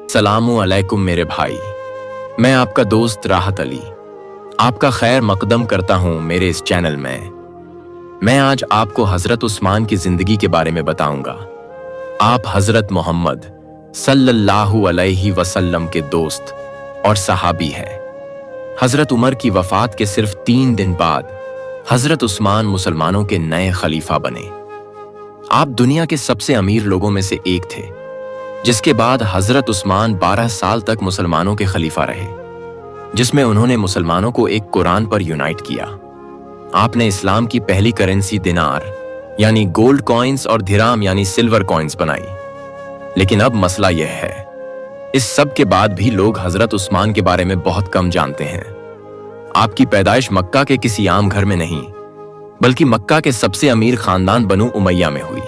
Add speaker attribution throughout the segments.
Speaker 1: सलामु अलैकुम मेरे भाई, मैं आपका दोस्त राहत अली आपका खैर मकदम करता हूं मेरे इस चैनल में। मैं आज आपको हजरत उस्मान की जिंदगी के बारे में बताऊंगा। आप हजरत मोहम्मद सल्लल्लाहु अलैहि वसल्लम के दोस्त और सहाबी हैं। हजरत उमर की वफात के सिर्फ 3 दिन बाद हजरत उस्मान मुसलमानों के नए खलीफा बने। आप दुनिया के सबसे अमीर लोगों में से एक थे, जिसके बाद हजरत उस्मान 12 साल तक मुसलमानों के खलीफा रहे, जिसमें उन्होंने मुसलमानों को एक कुरान पर यूनाइट किया। आपने इस्लाम की पहली करेंसी दिनार यानी गोल्ड कॉइन्स और दिराम यानी सिल्वर कॉइन्स बनाई। लेकिन अब मसला यह है, इस सब के बाद भी लोग हजरत उस्मान के बारे में बहुत कम जानते हैं। आपकी पैदाइश मक्का के किसी आम घर में नहीं, बल्कि मक्का के सबसे अमीर खानदान बनु उमैया में हुई।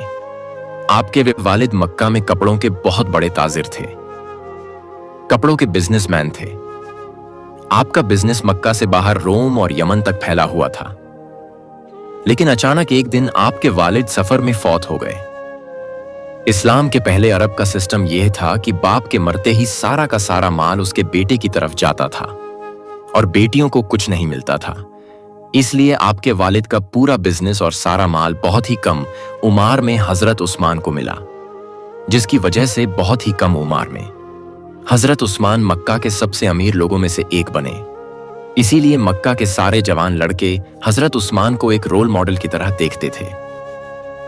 Speaker 1: आपके वालिद मक्का में कपड़ों के बहुत बड़े ताजिर थे, कपड़ों के बिजनेसमैन थे। आपका बिजनेस मक्का से बाहर रोम और यमन तक फैला हुआ था। लेकिन अचानक एक दिन आपके वालिद सफर में फौत हो गए। इस्लाम के पहले अरब का सिस्टम यह था कि बाप के मरते ही सारा का सारा माल उसके बेटे की तरफ जाता था और बेटियों को कुछ नहीं मिलता था। इसलिए आपके वालिद का पूरा बिजनेस और सारा माल बहुत ही कम उम्र में हजरत उस्मान को मिला, जिसकी वजह से बहुत ही कम उम्र में हजरत उस्मान मक्का के सबसे अमीर लोगों में से एक बने। इसीलिए मक्का के सारे जवान लड़के हजरत उस्मान को एक रोल मॉडल की तरह देखते थे।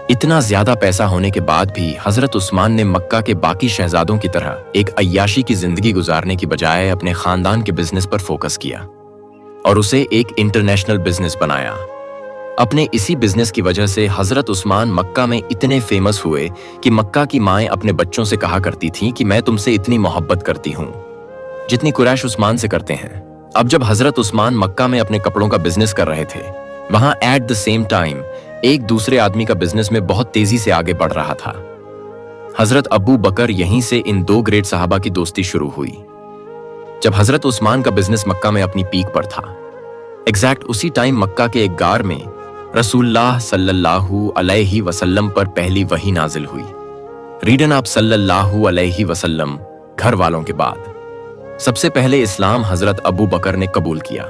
Speaker 1: इतना ज्यादा पैसा होने के बाद भी हजरत उस्मान ने मक्का के बाकी शहजादों की तरह एक अय्याशी की जिंदगी गुजारने की बजाय अपने खानदान के बिजनेस पर फोकस किया और उसे एक इंटरनेशनल बिजनेस बनाया। अपने इसी बिजनेस की वजह से हजरत उस्मान मक्का में इतने फेमस हुए कि मक्का की माएं अपने बच्चों से कहा करती थीं कि मैं तुमसे इतनी मोहब्बत करती हूं जितनी कुरैश उस्मान से करते हैं। अब जब हजरत उस्मान मक्का में अपने कपड़ों का बिजनेस कर रहे थे, वहां एट द सेम टाइम एक दूसरे आदमी का बिजनेस में बहुत तेजी से आगे बढ़ रहा था। हजरत अबू बकर, यहीं से इन 2 ग्रेट सहाबा की दोस्ती शुरू हुई। जब हजरत उस्मान का बिजनेस मक्का में अपनी पीक पर था, एग्जैक्ट उसी टाइम मक्का के एक गार में रसूलुल्लाह सल्लल्लाहु अलैहि वसल्लम पर पहली वही नाजिल हुई। रीडन आप सल्लल्लाहु अलैहि वसल्लम घर वालों के बाद सबसे पहले इस्लाम हजरत अबू बकर ने कबूल किया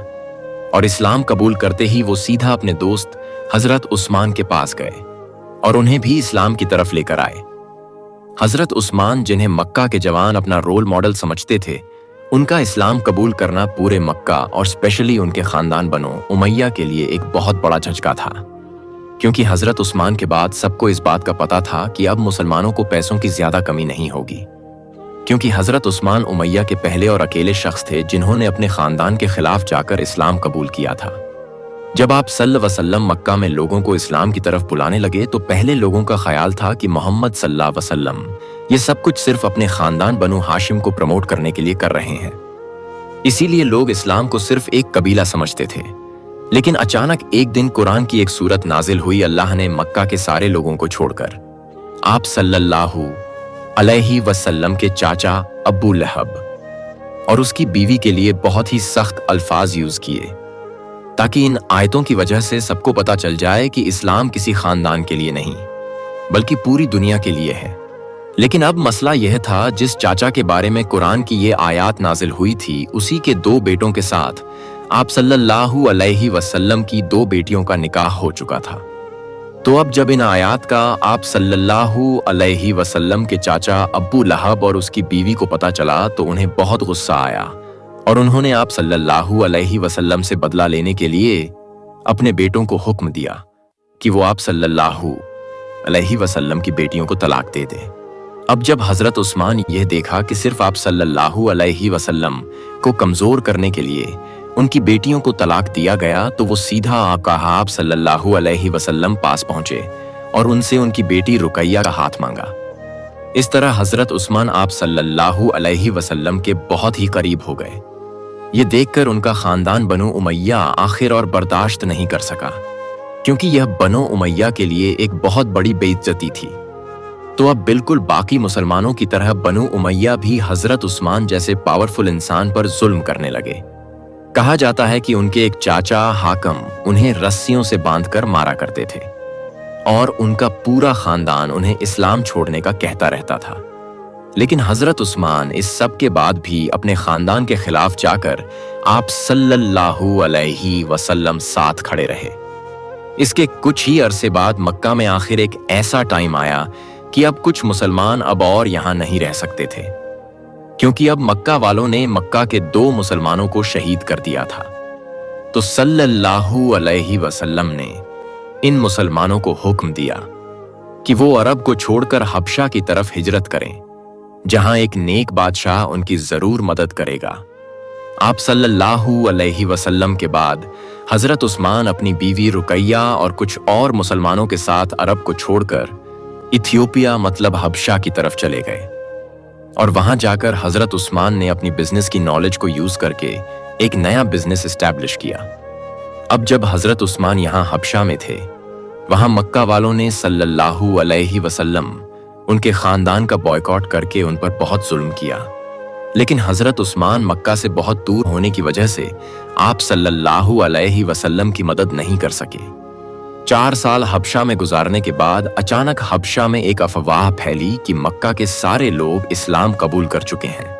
Speaker 1: और इस्लाम कबूल करते ही वो सीधा अपने दोस्त हजरत उस्मान के पास गए और उन्हें भी इस्लाम की तरफ लेकर आए। हजरत उस्मान, जिन्हें मक्का के जवान अपना रोल मॉडल समझते थे, उनका इस्लाम कबूल करना पूरे मक्का और स्पेशली उनके खानदान बनो उमैया के लिए एक बहुत बड़ा झटका था, क्योंकि हजरत उस्मान के बाद सबको इस बात का पता था कि अब मुसलमानों को पैसों की ज्यादा कमी नहीं होगी, क्योंकि हजरत उस्मान उमैया के पहले और अकेले शख्स थे जिन्होंने अपने खानदान के खिलाफ जाकर इस्लाम कबूल किया था। जब आप सल्लल्लाहु अलैहि वसल्लम मक्का में लोगों को इस्लाम की तरफ बुलाने लगे तो पहले लोगों का ख्याल था कि मोहम्मद सल्लल्लाहु अलैहि वसल्लम ये सब कुछ सिर्फ अपने खानदान बनु हाशिम को प्रमोट करने के लिए कर रहे हैं। इसीलिए लोग इस्लाम को सिर्फ एक कबीला समझते थे। लेकिन अचानक एक दिन कुरान की एक सूरत नाजिल हुई। अल्लाह ने मक्का के सारे लोगों को छोड़कर आप सल्लल्लाहु अलैहि वसल्लम के चाचा अबू लहब और उसकी बीवी के लिए बहुत ही सख्त अल्फाज यूज किए, ताकि इन आयतों की वजह से सबको पता चल जाए कि इस्लाम किसी खानदान के लिए नहीं, बल्कि पूरी दुनिया के लिए है। लेकिन अब मसला यह था, जिस चाचा के बारे में कुरान की ये आयत नाजिल हुई थी, उसी के 2 बेटों के साथ आप सल्लल्लाहु अलैहि वसल्लम की 2 बेटियों का निकाह हो चुका था। तो अब जब इन आयत का आप सल्लल्लाहु अलैहि वसल्लम के चाचा अबू लहब और उसकी बीवी को पता चला तो उन्हें बहुत गुस्सा आया और उन्होंने आप सल्लल्लाहु अलैहि वसल्लम से बदला लेने के लिए अपने बेटों को हुक्म दिया कि वो आप सल्लल्लाहु अलैहि वसल्लम की बेटियों को तलाक दे दे। अब जब हजरत उस्मान यह देखा कि सिर्फ आप सल्लल्लाहु अलैहि वसल्लम को कमजोर करने के लिए उनकी बेटियों को तलाक दिया गया, तो वो सीधा आप सल्लल्लाहु अलैहि वसल्लम पास पहुंचे और उनसे उनकी बेटी रुकैया का हाथ मांगा। इस तरह हजरत उस्मान आप सल्लल्लाहु अलैहि वसल्लम के बहुत ही करीब हो गए। ये देखकर उनका खानदान बनु उमैया आखिर और बर्दाश्त नहीं कर सका, क्योंकि यह बनु उमैया के लिए एक बहुत बड़ी बेइज्जती थी। तो अब बिल्कुल बाकी मुसलमानों की तरह बनु उमैया भी हजरत उस्मान जैसे पावरफुल इंसान पर जुल्म करने लगे। कहा जाता है कि उनके एक चाचा हाकम उन्हें रस्सियों से बांधकर मारा करते थे और उनका पूरा खानदान उन्हें इस्लाम छोड़ने का कहता रहता था। लेकिन हजरत उस्मान इस सब के बाद भी अपने खानदान के खिलाफ जाकर आप सल्लल्लाहु अलैहि वसल्लम साथ खड़े रहे। इसके कुछ ही अरसे बाद मक्का में आखिर एक ऐसा टाइम आया कि अब कुछ मुसलमान अब और यहां नहीं रह सकते थे, क्योंकि अब मक्का वालों ने मक्का के 2 मुसलमानों को शहीद कर दिया था। तो सल्लल्लाहु अलैहि वसल्लम ने इन मुसलमानों को हुक्म दिया कि वो अरब को छोड़कर हबशा की तरफ हिजरत करें, जहां एक नेक बादशाह उनकी जरूर मदद करेगा। आप सल्लल्लाहु अलैहि वसल्लम के बाद हजरत उस्मान अपनी बीवी रुकैया और कुछ और मुसलमानों के साथ अरब को छोड़कर इथियोपिया मतलब हबशा की तरफ चले गए, और वहां जाकर हजरत उस्मान ने अपनी बिजनेस की नॉलेज को यूज करके एक नया बिजनेस एस्टैब्लिश किया। अब जब हजरत उस्मान यहां हबशा में थे, वहां मक्का वालों ने सल्लल्लाहु अलैहि वसल्लम उनके खानदान का बॉयकॉट करके उन पर बहुत जुल्म किया। लेकिन हजरत उस्मान मक्का से बहुत दूर होने की वजह से आप सल्लल्लाहु अलैहि वसल्लम की मदद नहीं कर सके। 4 साल हबशा में गुजारने के बाद अचानक हबशा में एक अफवाह फैली कि मक्का के सारे लोग इस्लाम कबूल कर चुके हैं।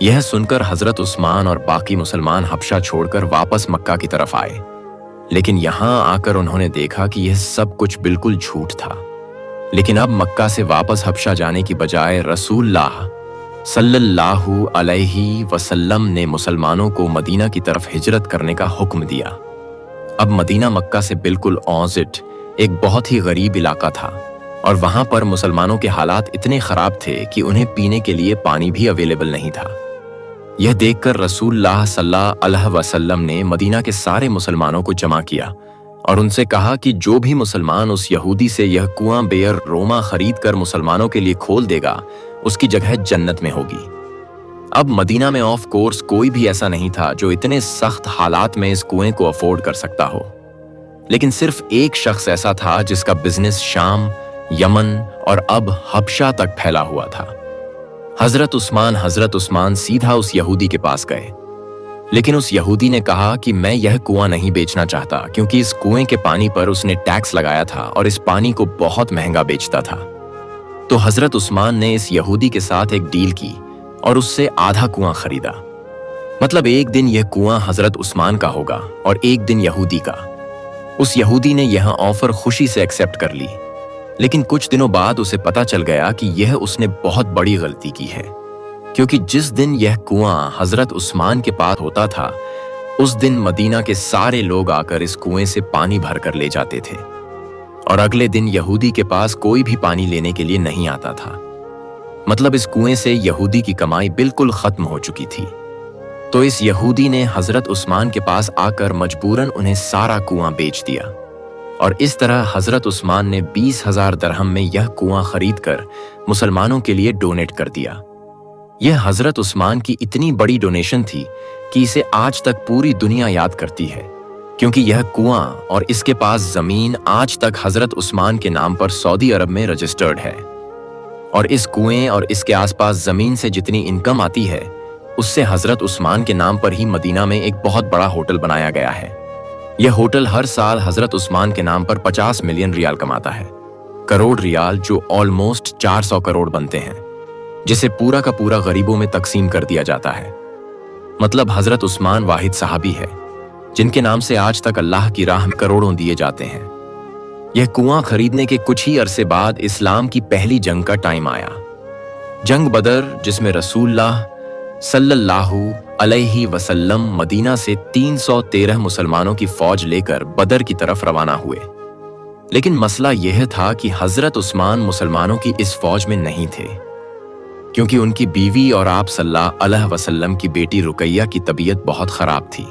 Speaker 1: यह सुनकर हजरत उस्मान और बाकी मुसलमान हबशा छोड़कर वापस मक्का की तरफ आए, लेकिन यहां आकर उन्होंने देखा कि यह सब कुछ बिल्कुल झूठ था। लेकिन अब मक्का से वापस हबशा जाने की बजाय रसूलुल्लाह सल्लल्लाहु अलैहि वसल्लम ने मुसलमानों को मदीना की तरफ हिजरत करने का हुक्म दिया। अब मदीना मक्का से बिल्कुल ऑपोजिट एक बहुत ही गरीब इलाका था, और वहां पर मुसलमानों के हालात इतने खराब थे कि उन्हें पीने के लिए पानी भी अवेलेबल नहीं था। यह देखकर रसूलुल्लाह सल्लल्लाहु अलैहि वसल्लम ने मदीना के सारे मुसलमानों को जमा किया और उनसे कहा कि जो भी मुसलमान उस यहूदी से यह कुआं बेयर रोमा खरीद कर मुसलमानों के लिए खोल देगा, उसकी जगह जन्नत में होगी। अब मदीना में ऑफ कोर्स कोई भी ऐसा नहीं था जो इतने सख्त हालात में इस कुएं को अफोर्ड कर सकता हो, लेकिन सिर्फ एक शख्स ऐसा था जिसका बिजनेस शाम, यमन और अब हबशा तक फैला हुआ था। हजरत उस्मान सीधा उस यहूदी के पास गए, लेकिन उस यहूदी ने कहा कि मैं यह कुआं नहीं बेचना चाहता, क्योंकि इस कुएं के पानी पर उसने टैक्स लगाया था और इस पानी को बहुत महंगा बेचता था। तो हजरत उस्मान ने इस यहूदी के साथ एक डील की और उससे आधा कुआं खरीदा। मतलब एक दिन यह कुआं हजरत उस्मान का होगा और एक दिन यहूदी का। उस यहूदी ने यह ऑफर खुशी से एक्सेप्ट कर ली, लेकिन कुछ दिनों बाद उसे पता चल गया कि यह उसने बहुत बड़ी गलती की है, क्योंकि जिस दिन यह कुआं हजरत उस्मान के पास होता था, उस दिन मदीना के सारे लोग आकर इस कुएं से पानी भर कर ले जाते थे, और अगले दिन यहूदी के पास कोई भी पानी लेने के लिए नहीं आता था। मतलब इस कुएं से यहूदी की कमाई बिल्कुल खत्म हो चुकी थी। तो इस यहूदी ने हजरत उस्मान के पास आकर मजबूरन उन्हें सारा कुआं बेच दिया, और इस तरह हजरत उस्मान ने 20,000 दरहम में यह कुआं खरीद कर मुसलमानों के लिए डोनेट कर दिया। यह हजरत उस्मान की इतनी बड़ी डोनेशन थी कि इसे आज तक पूरी दुनिया याद करती है, क्योंकि यह कुआं और इसके पास जमीन आज तक हजरत उस्मान के नाम पर सऊदी अरब में रजिस्टर्ड है, और इस कुएं और इसके आसपास जमीन से जितनी इनकम आती है, उससे हजरत उस्मान के नाम पर ही मदीना में एक बहुत बड़ा होटल बनाया गया है। यह होटल हर साल हजरत उस्मान के नाम पर 50 मिलियन रियाल कमाता है, करोड़ रियाल, जो ऑलमोस्ट 400 करोड़ बनते हैं, जिसे पूरा का पूरा गरीबों में तकसीम कर दिया जाता है। मतलब हजरत उस्मान वाहिद सहाबी है जिनके नाम से आज तक अल्लाह की राह में करोड़ों दिए जाते हैं। यह कुआं खरीदने के कुछ ही अरसे बाद इस्लाम की पहली जंग का टाइम आया, जंग बदर, जिसमें रसूलुल्लाह सल्लल्लाहु अलैहि वसल्लम मदीना से 313 मुसलमानों की फौज लेकर बदर की तरफ रवाना हुए। लेकिन मसला यह था कि हजरत उस्मान मुसलमानों की इस फौज में नहीं थे, क्योंकि उनकी बीवी और आप सल्लल्लाहु अलैहि वसल्लम की बेटी रुकैया की तबीयत बहुत खराब थी।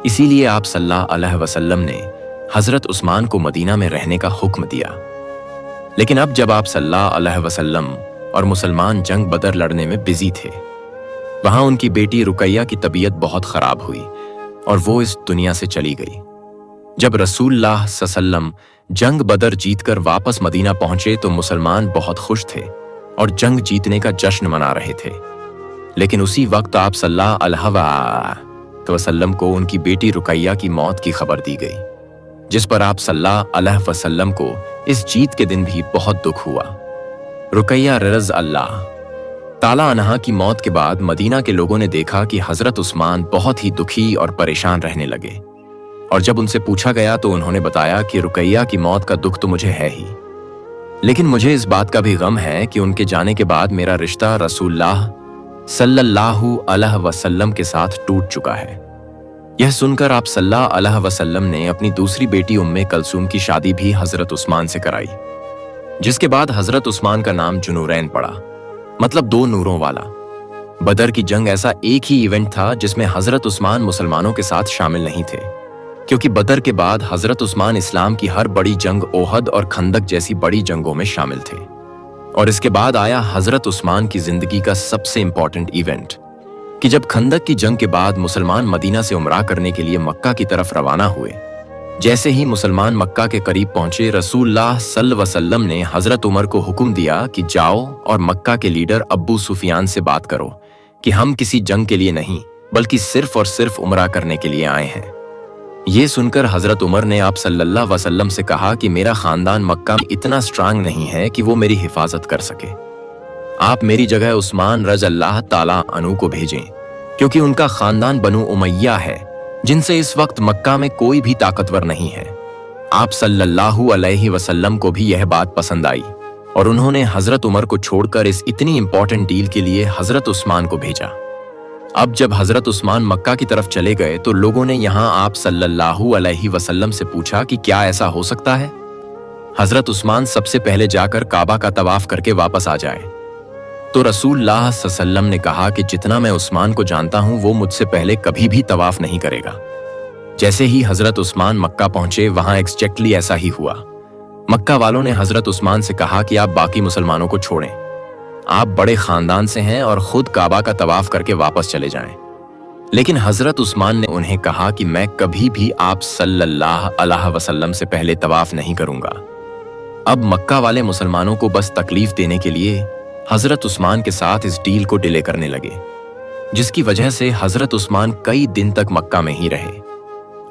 Speaker 1: इसीलिए आप सल्लल्लाहु अलैहि वसल्लम ने हजरत उस्मान को मदीना में रहने का हुक्म दिया। लेकिन अब जब आप सल्लल्लाहु अलैहि वसल्लम और मुसलमान जंग बदर लड़ने में बिजी थे, वहां उनकी बेटी रुकैया की तबीयत बहुत खराब हुई और वो इस दुनिया से चली गई। जब रसूलुल्लाह सल्लल्लाहु जंग बदर जीतकर वापस मदीना पहुंचे तो मुसलमान बहुत खुश थे और जंग जीतने का जश्न मना रहे थे। लेकिन उसी वक्त आप सल्लल्लाहु अलैहि वसल्लम को उनकी बेटी रुकैया की मौत की खबर दी गई, जिस पर आप सल्लल्लाहु अलैहि वसल्लम को इस जीत के दिन भी बहुत दुख हुआ। रुकैया रज़ अल्लाह ताला अनहा की मौत के बाद मदीना के लोगों ने देखा कि हजरत उस्मान बहुत ही दुखी और परेशान रहने लगे, और जब उनसे पूछा गया तो उन्होंने बताया कि रुकैया की मौत का दुख तो मुझे है ही, लेकिन मुझे इस बात का भी गम है कि उनके जाने के बाद मेरा रिश्ता रसूलुल्लाह सल्लल्लाहु अलैहि वसल्लम के साथ टूट चुका है। यह सुनकर आप सल्लल्लाहु अलैहि वसल्लम ने अपनी दूसरी बेटी उम्मे कलसूम की शादी भी हजरत उस्मान से कराई, जिसके बाद हजरत उस्मान का नाम जुनूरैन पड़ा, मतलब दो नूरों वाला। बदर की जंग ऐसा एक ही इवेंट था जिसमें हजरत उस्मान मुसलमानों के साथ शामिल नहीं थे, क्योंकि बदर के बाद हजरत उस्मान इस्लाम की हर बड़ी जंग ओहद और खंदक जैसी बड़ी जंगों में शामिल थे। और इसके बाद आया हजरत उस्मान की जिंदगी का सबसे इंपॉर्टेंट इवेंट कि जब खंदक की जंग के बाद मुसलमान मदीना से उमरा करने के लिए मक्का की तरफ रवाना हुए। जैसे ही मुसलमान मक्का के करीब पहुंचे, रसूलुल्लाह सल्लल्लाहु अलैहि वसल्लम ने हजरत उमर को हुक्म दिया कि जाओ और मक्का के लीडर अब्बू सुफियान से बात करो कि हम किसी जंग के लिए नहीं बल्कि सिर्फ और सिर्फ उमरा करने के लिए आए हैं। ये सुनकर हजरत उमर ने आप सल्लल्लाहु अलैहि वसल्लम से कहा कि मेरा खानदान मक्का में इतना स्ट्रांग नहीं है कि वो मेरी हिफाजत कर सके। आप मेरी जगह उस्मान रज़ियल्लाह ताला अन्हु को भेजें, क्योंकि उनका खानदान बनु उमय्या है, जिनसे इस वक्त मक्का में कोई भी ताकतवर नहीं है। आप सल्लल्लाहु अलैहि वसल्लम को भी यह बात पसंद आई और उन्होंने हजरत उमर को छोड़कर इस इतनी इंपॉर्टेंट डील के लिए हजरत उस्मान को भेजा। अब जब हजरत उस्मान मक्का की तरफ चले गए तो लोगों ने यहाँ आप सल्लल्लाहु अलैहि वसल्लम से पूछा कि क्या ऐसा हो सकता है हजरत उस्मान सबसे पहले जाकर काबा का तवाफ करके वापस आ जाए। तो रसूलुल्लाह सल्लल्लाहु अलैहि वसल्लम ने कहा कि जितना मैं उस्मान को जानता हूं वो मुझसे पहले कभी भी तवाफ नहीं करेगा। जैसे ही हजरत उस्मान मक्का पहुंचे, वहां एग्जैक्टली ऐसा ही हुआ। मक्का वालों ने हजरत उस्मान से कहा कि आप बाकी मुसलमानों को छोड़ें, आप बड़े खानदान से हैं और खुद काबा का तवाफ करके वापस चले जाएं। लेकिन हजरत उस्मान ने उन्हें कहा कि मैं कभी भी आप सल्लल्लाहु अलैहि वसल्लम से पहले तवाफ नहीं करूंगा। अब मक्का वाले मुसलमानों को बस तकलीफ देने के लिए हजरत उस्मान के साथ इस डील को डिले करने लगे, जिसकी वजह से हजरत उस्मान कई दिन तक मक्का में ही रहे।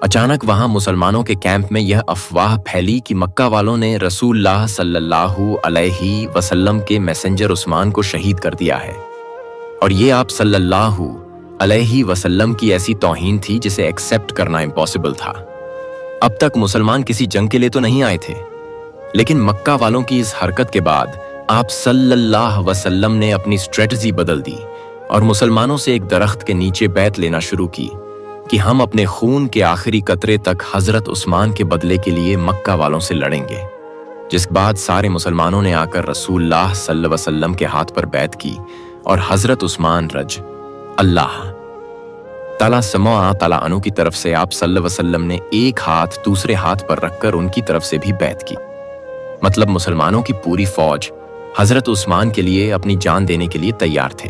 Speaker 1: अचानक वहां मुसलमानों के कैंप में यह अफवाह फैली कि मक्का वालों ने रसूलुल्लाह सल्लल्लाहु अलैहि वसल्लम के मैसेंजर उस्मान को शहीद कर दिया है, और ये आप सल्लल्लाहु अलैहि वसल्लम की ऐसी तौहीन थी जिसे एक्सेप्ट करना इम्पॉसिबल था। अब तक मुसलमान किसी जंग के लिए तो नहीं आए थे, लेकिन मक्का वालों की इस हरकत के बाद आप सल्लल्लाहु अलैहि वसल्लम ने अपनी स्ट्रेटजी बदल दी और मुसलमानों से एक दरख्त के नीचे बैत लेना शुरू की कि हम अपने खून के आखिरी कतरे तक हजरत उस्मान के बदले के लिए मक्का वालों से लड़ेंगे। जिसके बाद सारे मुसलमानों ने आकर रसूलुल्लाह सल्लल्लाहु अलैहि वसल्लम के हाथ पर बैत की और हजरत उस्मान रज अल्लाह ताला समौआ ताला अनु की तरफ से आप सल्लल्लाहु अलैहि वसल्लम ने एक हाथ दूसरे हाथ पर रखकर उनकी तरफ से भी बैत की। मतलब मुसलमानों की पूरी फौज हजरत उस्मान के लिए अपनी जान देने के लिए तैयार थे।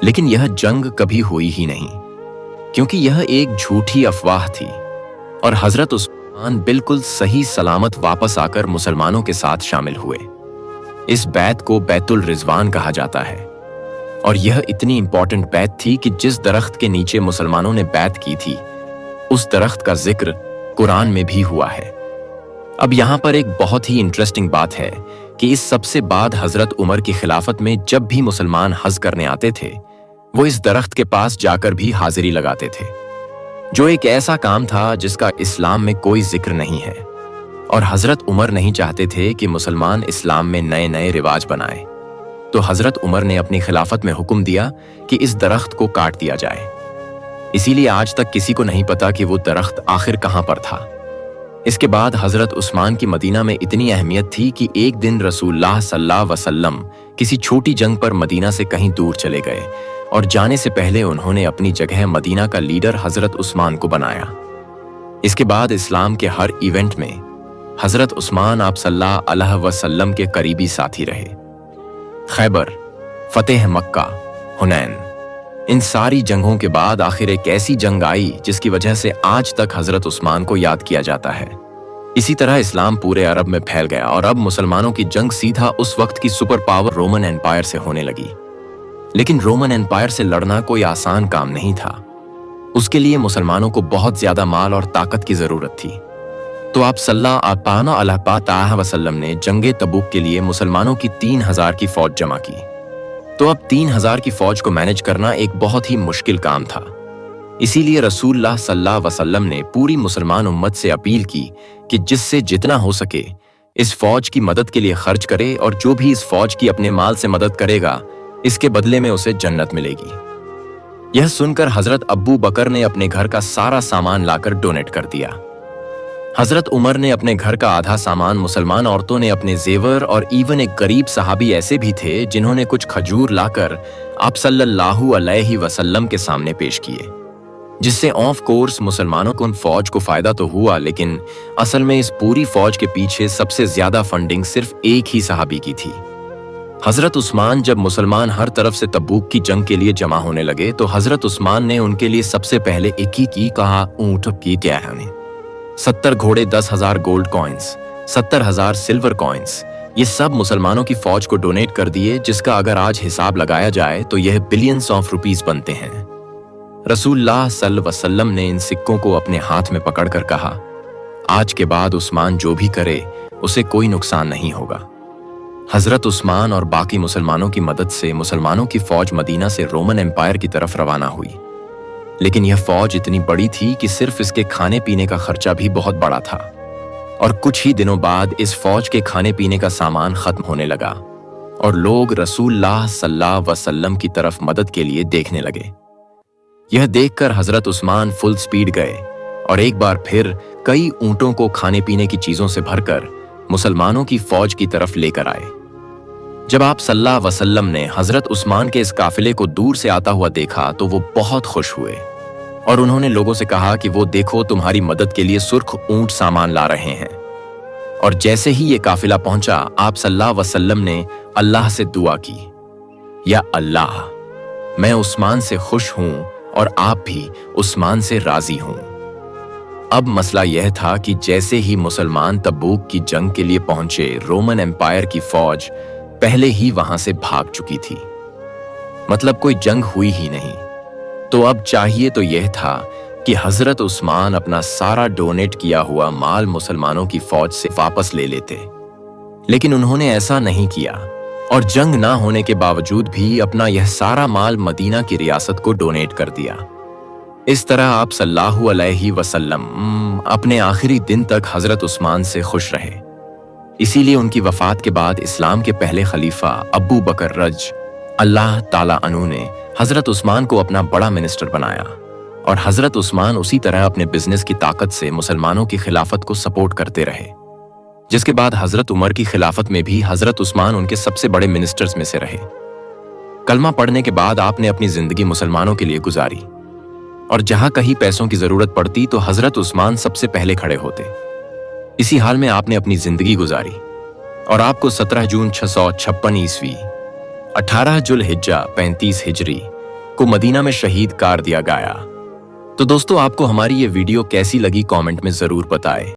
Speaker 1: लेकिन यह जंग कभी हुई ही नहीं, क्योंकि यह एक झूठी अफवाह थी और हजरत उस्मान बिल्कुल सही सलामत वापस आकर मुसलमानों के साथ शामिल हुए। इस बैत को बैतुल रिजवान कहा जाता है, और यह इतनी इंपॉर्टेंट बैत थी कि जिस दरख्त के नीचे मुसलमानों ने बैत की थी उस दरख्त का जिक्र कुरान में भी हुआ है। अब यहाँ पर एक बहुत ही इंटरेस्टिंग बात है कि इस सबसे बाद हजरत उमर की खिलाफत में जब भी मुसलमान हज करने आते थे वो इस दरख्त के पास जाकर भी हाजिरी लगाते थे, जो एक ऐसा काम था जिसका इस्लाम में कोई जिक्र नहीं है, और हजरत उमर नहीं चाहते थे कि मुसलमान इस्लाम में नए नए रिवाज बनाए। तो हजरत उमर ने अपनी खिलाफत में हुक्म दिया कि इस दरख्त को काट दिया जाए। इसीलिए आज तक किसी को नहीं पता कि वो दरख्त आखिर कहां पर था। इसके बाद हजरत उस्मान की मदीना में इतनी अहमियत थी कि एक दिन रसूलुल्लाह सल्लल्लाहु अलैहि वसल्लम किसी छोटी जंग पर मदीना से कहीं दूर चले गए और जाने से पहले उन्होंने अपनी जगह मदीना का लीडर हजरत उस्मान को बनाया। इसके बाद इस्लाम के हर इवेंट में हजरत उस्मान आप सल्लल्लाहु अलैहि वसल्लम के करीबी साथी रहे। खैबर, फतेह मक्का, हुनैन, इन सारी जंगों के बाद आखिर एक ऐसी जंग आई जिसकी वजह से आज तक हजरत उस्मान को याद किया जाता है। इसी तरह इस्लाम पूरे अरब में फैल गया और अब मुसलमानों की जंग सीधा उस वक्त की सुपर पावर रोमन एम्पायर से होने लगी। लेकिन रोमन एम्पायर से लड़ना कोई आसान काम नहीं था। उसके लिए मुसलमानों को बहुत ज्यादा माल और ताकत की जरूरत थी। तो आप सल्लल्लाहु अलैहि वसल्लम ने जंगे तबूक के लिए मुसलमानों की 3000 की फौज जमा की। तो अब 3000 की फौज को मैनेज करना एक बहुत ही मुश्किल काम था। इसीलिए रसूलुल्लाह सल्लल्लाहु अलैहि वसल्लम ने पूरी मुसलमान उम्मत से अपील की कि जिससे जितना हो सके इस फौज की मदद के लिए खर्च करे, और जो भी इस फौज की अपने माल से मदद करेगा इसके बदले में उसे जन्नत मिलेगी। यह सुनकर हजरत अब्बू बकर ने अपने घर का सारा सामान लाकर डोनेट कर दिया। हजरत उमर ने अपने घर का आधा सामान, मुसलमान औरतों ने अपने जेवर, और इवन एक गरीब सहाबी ऐसे भी थे जिन्होंने कुछ खजूर लाकर आप सल्लल्लाहु अलैहि वसल्लम के सामने पेश किए, जिससे ऑफ कोर्स मुसलमानों को उन फौज को फायदा तो हुआ, लेकिन असल में इस पूरी फौज के पीछे सबसे ज्यादा फंडिंग सिर्फ एक ही सहाबी की थी। हजरत उस्मान जब मुसलमान हर तरफ से तबूक की जंग के लिए जमा होने लगे तो हजरत उस्मान ने उनके लिए सबसे पहले 21 की कहा ऊंट की क्या है, 70 घोड़े, 10,000 गोल्ड कॉइन्स, 70,000 सिल्वर कॉइन्स, ये सब मुसलमानों की फौज को डोनेट कर दिए, जिसका अगर आज हिसाब लगाया जाए तो यह बिलियंस ऑफ रुपीस बनते हैं। रसूलुल्लाह सल्लल्लाहु अलैहि वसल्लम ने इन सिक्कों को अपने हाथ में पकड़कर कहा, आज के बाद उस्मान जो भी करे उसे कोई नुकसान नहीं होगा। हजरत उस्मान और बाकी मुसलमानों की मदद से मुसलमानों की फौज मदीना से रोमन एम्पायर की तरफ रवाना हुई, लेकिन यह फौज इतनी बड़ी थी कि सिर्फ इसके खाने पीने का खर्चा भी बहुत बड़ा था, और कुछ ही दिनों बाद इस फौज के खाने पीने का सामान खत्म होने लगा और लोग रसूलुल्लाह सल्लल्लाहु अलैहि वसल्लम की तरफ मदद के लिए देखने लगे। यह देखकर हजरत उस्मान फुल स्पीड गए और एक बार फिर कई ऊंटों को खाने पीने की चीजों से भरकर मुसलमानों की फौज की तरफ लेकर आए। जब आप सल्लल्लाहु अलैहि वसल्लम ने हजरत उस्मान के इस काफिले को दूर से आता हुआ देखा तो वो बहुत खुश हुए और उन्होंने लोगों से कहा कि वो देखो तुम्हारी मदद के लिए सुर्ख ऊंट सामान ला रहे हैं। और जैसे ही ये काफिला पहुंचा आप सल्लल्लाहु अलैहि वसल्लम ने अल्लाह से दुआ की, या अल्लाह, मैं उस्मान से खुश हूं और आप भी उस्मान से राजी हूं। अब मसला यह था कि जैसे ही मुसलमान तबूक की जंग के लिए पहुंचे, रोमन एम्पायर की फौज पहले ही वहां से भाग चुकी थी, मतलब कोई जंग हुई ही नहीं। तो अब चाहिए तो यह था कि हजरत उस्मान अपना सारा डोनेट किया हुआ माल मुसलमानों की फौज से वापस ले लेते, लेकिन उन्होंने ऐसा नहीं किया और जंग ना होने के बावजूद भी अपना यह सारा माल मदीना की रियासत को डोनेट कर दिया। इस तरह आप सल्लल्लाहु अलैहि वसल्लम अपने आखिरी दिन तक हजरत उस्मान से खुश रहे। इसीलिए उनकी वफात के बाद इस्लाम के पहले खलीफा अब्बू बकर रज अल्लाह ताला अन्हु ने हजरत उस्मान को अपना बड़ा मिनिस्टर बनाया, और हजरत उस्मान उसी तरह अपने बिजनेस की ताकत से मुसलमानों की खिलाफत को सपोर्ट करते रहे, जिसके बाद हजरत उमर की खिलाफत में भी हजरत उस्मान उनके सबसे बड़े मिनिस्टर्स में से रहे। कलमा पढ़ने के बाद आपने अपनी जिंदगी मुसलमानों के लिए गुजारी, और जहां कहीं पैसों की जरूरत पड़ती तो हजरत उस्मान सबसे पहले खड़े होते। इसी हाल में आपने अपनी जिंदगी गुजारी और आपको 17 जून 656 ईस्वी 18 जुल्हिज्जा 35 हिजरी को मदीना में शहीद कर दिया गया। तो दोस्तों, आपको हमारी ये वीडियो कैसी लगी कमेंट में जरूर बताएं।